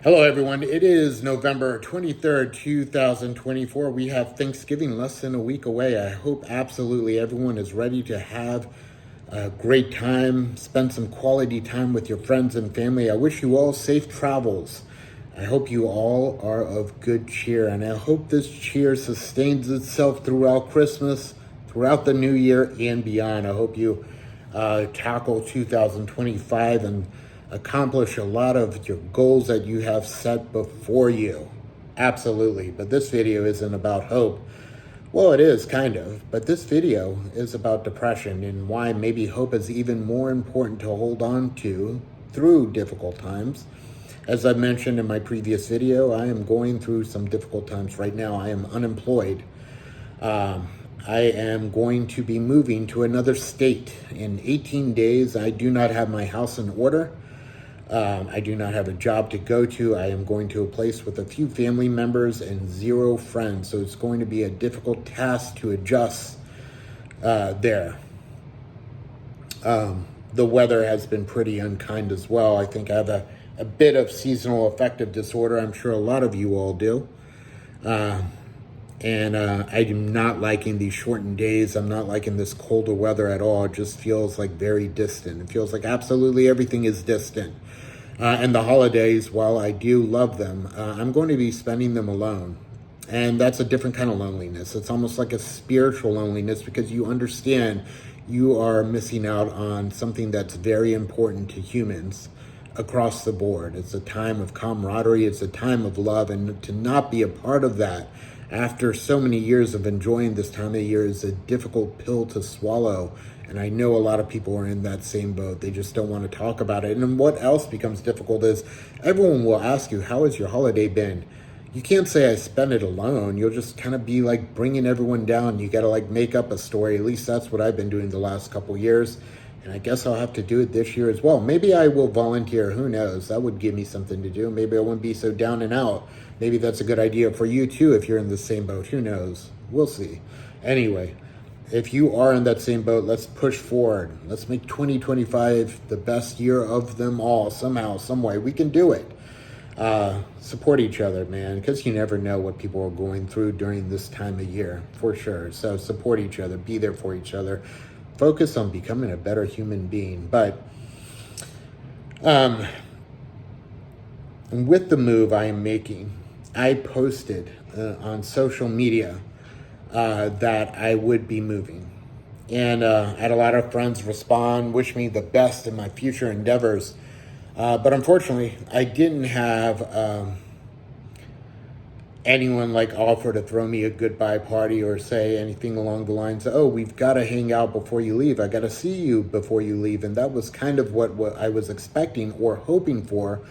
Hello, everyone. It is November 23rd, 2024. We have Thanksgiving less than a week away. I hope absolutely everyone is ready to have a great time, spend some quality time with your friends and family. I wish you all safe travels. I hope you all are of good cheer, and I hope this cheer sustains itself throughout Christmas, throughout the new year, and beyond. I hope you tackle 2025 and accomplish a lot of your goals that you have set before you. Absolutely. But this video isn't about hope. Well, it is kind of, but this video is about depression and why maybe hope is even more important to hold on to through difficult times. As I mentioned in my previous video, I am going through some difficult times right now. I am unemployed. I am going to be moving to another state in 18 days. I do not have my house in order. I do not have a job to go to. I am going to a place with a few family members and zero friends. So it's going to be a difficult task to adjust there. The weather has been pretty unkind as well. I think I have a bit of seasonal affective disorder. I'm sure a lot of you all do. And I am not liking these shortened days. I'm not liking this colder weather at all. It just feels like very distant. It feels like absolutely everything is distant. And the holidays, while I do love them, I'm going to be spending them alone. And that's a different kind of loneliness. It's almost like a spiritual loneliness because you understand you are missing out on something that's very important to humans across the board. It's a time of camaraderie. It's a time of love. And to not be a part of that after so many years of enjoying this time of year is a difficult pill to swallow. And I know a lot of people are in that same boat. They just don't want to talk about it. And what else becomes difficult is everyone will ask you, how has your holiday been? You can't say I spent it alone. You'll just kind of be like bringing everyone down. You got to like make up a story. At least that's what I've been doing the last couple years. And I guess I'll have to do it this year as well. Maybe I will volunteer. Who knows? That would give me something to do. Maybe I wouldn't be so down and out. Maybe that's a good idea for you too if you're in the same boat. Who knows? We'll see. Anyway, if you are in that same boat, let's push forward. Let's make 2025 the best year of them all somehow, some way. We can do it. Support each other, man, because you never know what people are going through during this time of year, for sure. So support each other. Be there for each other. Focus on becoming a better human being. But with the move I am making, I posted on social media that I would be moving. And I had a lot of friends respond, wish me the best in my future endeavors. But unfortunately, I didn't have anyone like offer to throw me a goodbye party or say anything along the lines of, oh, we've got to hang out before you leave. I got to see you before you leave. And that was kind of what I was expecting or hoping for,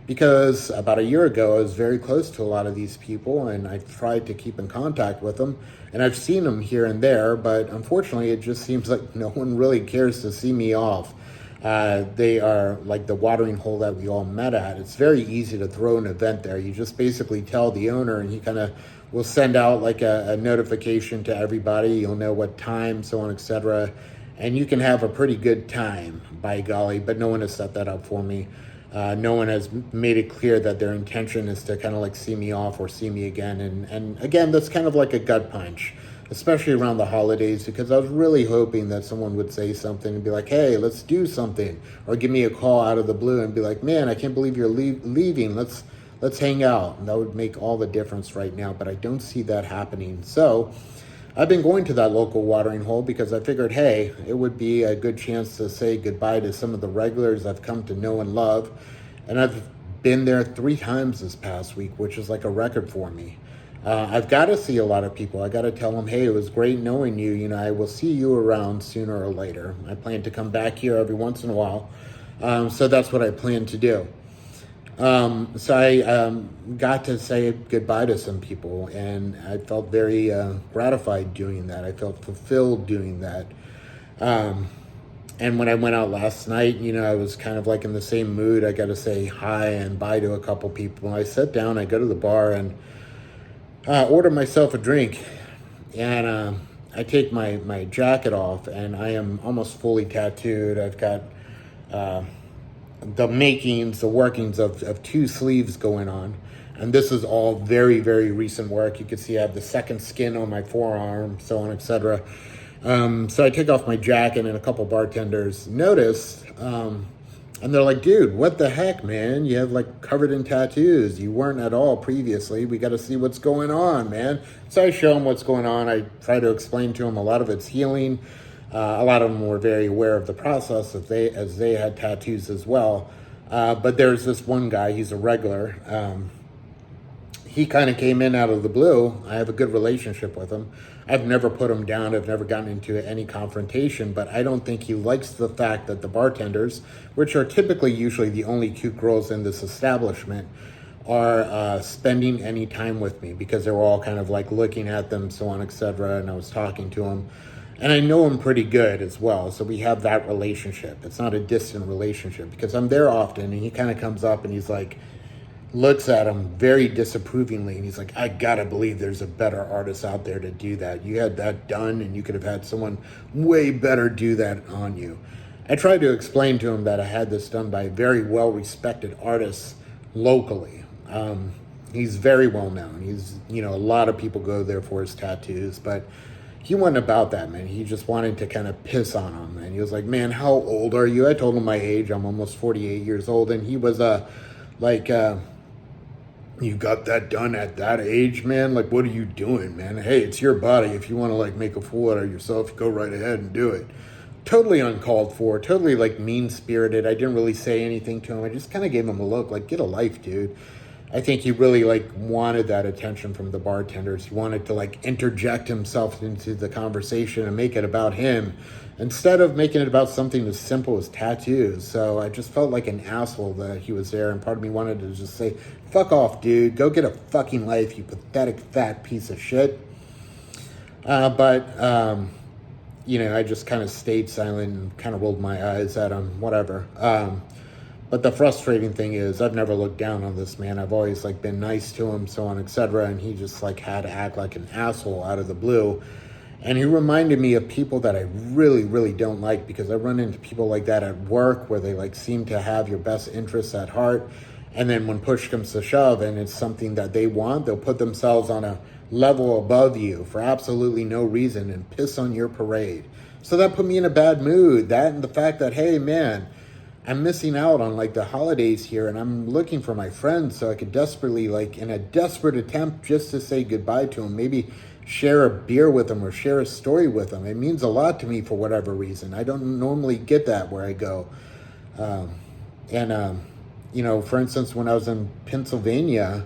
because about a year ago, I was very close to a lot of these people and I tried to keep in contact with them. And I've seen them here and there, but unfortunately, it just seems like no one really cares to see me off. They are like the watering hole that we all met at. It's very easy to throw an event there. You just basically tell the owner and he kind of will send out like a notification to everybody. You'll know what time, so on, etc. And you can have a pretty good time, by golly, but no one has set that up for me. No one has made it clear that their intention is to kind of like see me off or see me again. And again, that's kind of like a gut punch, especially around the holidays, because I was really hoping that someone would say something and be like, hey, let's do something, or give me a call out of the blue and be like, man, I can't believe you're leaving. Let's hang out. And that would make all the difference right now, but I don't see that happening. So I've been going to that local watering hole because I figured, hey, it would be a good chance to say goodbye to some of the regulars I've come to know and love. And I've been there 3 times this past week, which is like a record for me. I've got to see a lot of people. I got to tell them, hey, it was great knowing you. You know, I will see you around sooner or later. I plan to come back here every once in a while. So that's what I plan to do. So I got to say goodbye to some people, and I felt very gratified doing that. I felt fulfilled doing that. And when I went out last night, you know, I was kind of like in the same mood. I got to say hi and bye to a couple people. I sat down, I go to the bar and order myself a drink. And I take my jacket off, and I am almost fully tattooed. I've got the makings, the workings of two sleeves going on. And this is all very, very recent work. You can see I have the second skin on my forearm, so on, etc. So I take off my jacket, and a couple bartenders notice, and they're like, dude, what the heck, man? You have like covered in tattoos. You weren't at all previously. We got to see what's going on, man. So I show them what's going on. I try to explain to them a lot of it's healing. A lot of them were very aware of the process as they had tattoos as well. But there's this one guy, he's a regular. He kind of came in out of the blue. I have a good relationship with him. I've never put him down. I've never gotten into any confrontation, but I don't think he likes the fact that the bartenders, which are typically usually the only cute girls in this establishment, are spending any time with me, because they were all kind of like looking at them, so on, etc. And I was talking to him. And I know him pretty good as well. So we have that relationship. It's not a distant relationship, because I'm there often, and he kind of comes up and he's like, looks at him very disapprovingly, and he's like, I gotta believe there's a better artist out there to do that. You had that done, and you could have had someone way better do that on you. I tried to explain to him that I had this done by a very well-respected artist locally. He's very well known. A lot of people go there for his tattoos, but he wasn't about that, man. He just wanted to kind of piss on him. And he was like, man, how old are you? I told him my age. I'm almost 48 years old. And he was you got that done at that age, man? Like, what are you doing, man? Hey, it's your body. If you want to, like, make a fool out of yourself, go right ahead and do it. Totally uncalled for, totally, like, mean-spirited. I didn't really say anything to him. I just kind of gave him a look, like, get a life, dude. I think he really, like, wanted that attention from the bartenders. He wanted to, like, interject himself into the conversation and make it about him, instead of making it about something as simple as tattoos. So I just felt like an asshole that he was there, and part of me wanted to just say, fuck off, dude. Go get a fucking life, you pathetic fat piece of shit. But I just kind of stayed silent and kind of rolled my eyes at him, whatever. But the frustrating thing is, I've never looked down on this man. I've always, like, been nice to him, so on, etc. And he just, like, had to act like an asshole out of the blue. And he reminded me of people that I really, really don't like, because I run into people like that at work, where they, like, seem to have your best interests at heart. And then when push comes to shove and it's something that they want, they'll put themselves on a level above you for absolutely no reason and piss on your parade. So that put me in a bad mood. That, and the fact that, hey, man, I'm missing out on, like, the holidays here, and I'm looking for my friends, so I could desperately, like, in a desperate attempt just to say goodbye to them, maybe share a beer with them or share a story with them. It means a lot to me for whatever reason. I don't normally get that where I go. For instance, when I was in Pennsylvania,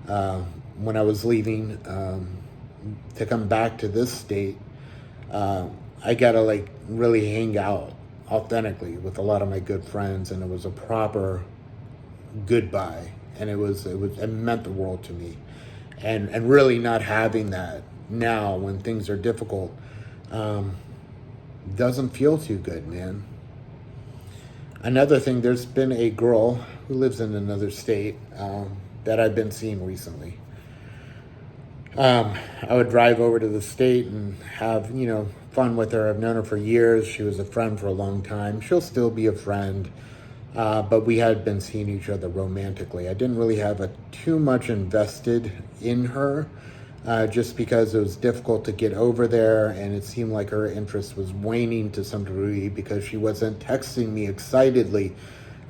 when I was leaving to come back to this state, I got to, like, really hang out authentically with a lot of my good friends, and it was a proper goodbye, and it meant the world to me. And really not having that now when things are difficult doesn't feel too good, man. Another thing, there's been a girl who lives in another state that I've been seeing recently. I would drive over to the state and have, fun with her. I've known her for years. She was a friend for a long time. She'll still be a friend. But we had been seeing each other romantically. I didn't really have too much invested in her, just because it was difficult to get over there, and it seemed like her interest was waning to some degree, because she wasn't texting me excitedly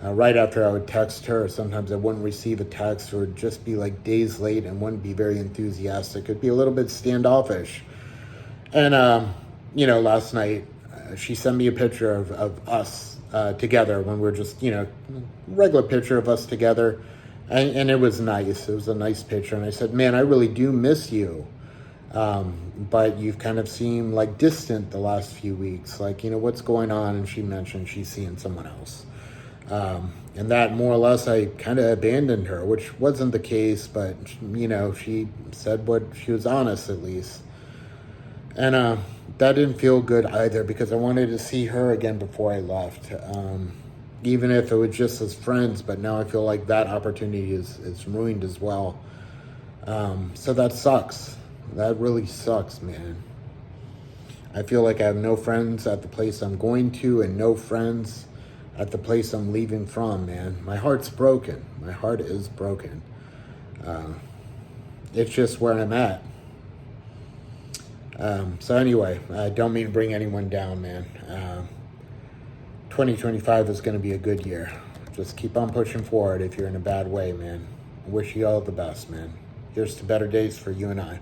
right after I would text her. Sometimes I wouldn't receive a text, or it'd just be like days late and wouldn't be very enthusiastic. It'd be a little bit standoffish. And, last night she sent me a picture of us together when we were just, regular picture of us together. And it was nice. It was a nice picture. And I said, man, I really do miss you. But you've kind of seemed like distant the last few weeks. Like, what's going on? And she mentioned she's seeing someone else. And that more or less, I kind of abandoned her, which wasn't the case. But, she said what she was honest, at least. And that didn't feel good either, because I wanted to see her again before I left. Even if it was just as friends, but now I feel like that opportunity is ruined as well. So that sucks. That really sucks, man. I feel like I have no friends at the place I'm going to, and no friends at the place I'm leaving from, man. My heart's broken. My heart is broken. It's just where I'm at. So anyway, I don't mean to bring anyone down, man. 2025 is going to be a good year. Just keep on pushing forward if you're in a bad way, man. I wish you all the best, man. Here's to better days for you and I.